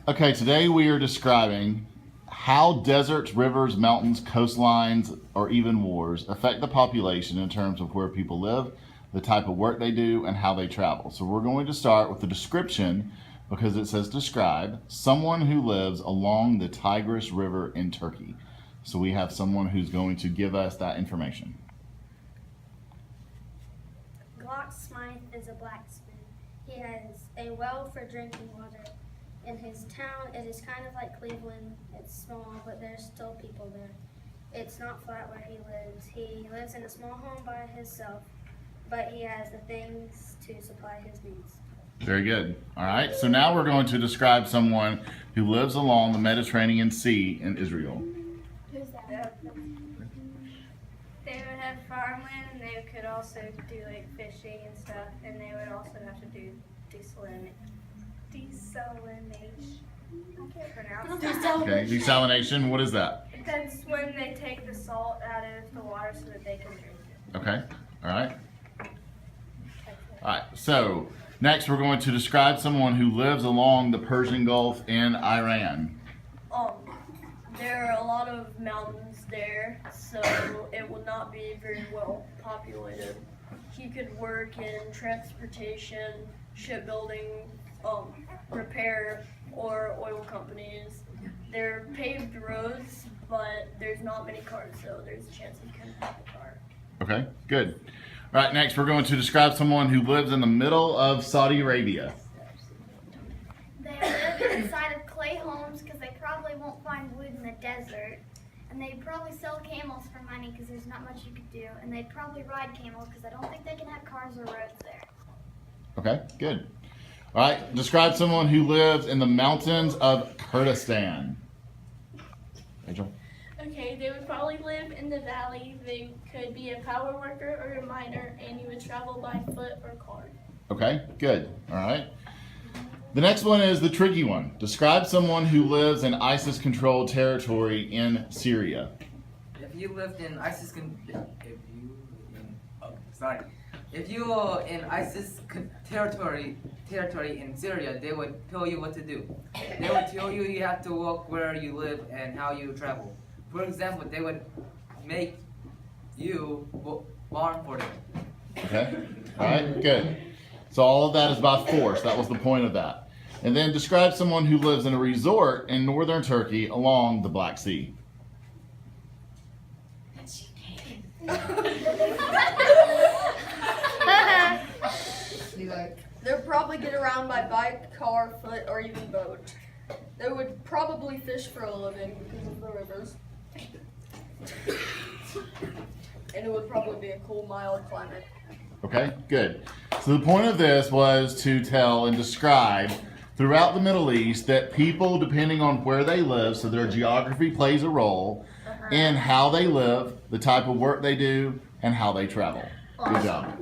Okay, today we are describing how deserts, rivers, mountains, coastlines, or even wars affect the population in terms of where people live, the type of work they do, and how they travel. So we're going to start with the description because it says describe someone who lives along the Tigris River in Turkey. So we have someone who's going to give us that information. Smythe is a blacksmith. He has a well for drinking water. In his town, it is kind of like Cleveland. It's small, but there's still people there. It's not flat where he lives. He lives in a small home by himself, but he has the things to supply his needs. Very good. All right, so now we're going to describe someone who lives along the Mediterranean Sea in Israel. Who's that? They would have farmland, and they could also do like fishing and stuff, and they would also have to do desalination. I can't pronounce it. Okay, desalination, what is that? That's when they take the salt out of the water so that they can drink it. Okay, all right. All right, so next we're going to describe someone who lives along the Persian Gulf in Iran. There are a lot of mountains there, so it will not be very well populated. He could work in transportation, shipbuilding, repair, or oil companies. There are paved roads, but there's not many cars, so there's a chance he couldn't have a car. Okay, good. All right, next we're going to describe someone who lives in the middle of Saudi Arabia. They live inside of clay homes because they probably won't find wood in the desert. And they probably sell camels for money because there's not much you could do. And they probably ride camels because I don't think they can have cars or roads there. Okay, good. All right, describe someone who lives in the mountains of Kurdistan. Angel? Okay, they would probably live in the valley. They could be a power worker or a miner, and you would travel by foot or car. Okay, good. All right. The next one is the tricky one. Describe someone who lives in ISIS-controlled territory in Syria. If you lived in ISIS territory in Syria, they would tell you what to do. They would tell you you have to walk where you live and how you travel. For example, they would make you farm for them. Okay, all right, good. So all of that is by force. That was the point of that. And then describe someone who lives in a resort in northern Turkey along the Black Sea. They'll probably get around by bike, car, foot, or even boat. They would probably fish for a living because of the rivers. And it would probably be a cool, mild climate. Okay, good. So the point of this was to tell and describe throughout the Middle East that people, depending on where they live, so their geography plays a role in how they live, the type of work they do, and how they travel. Good job.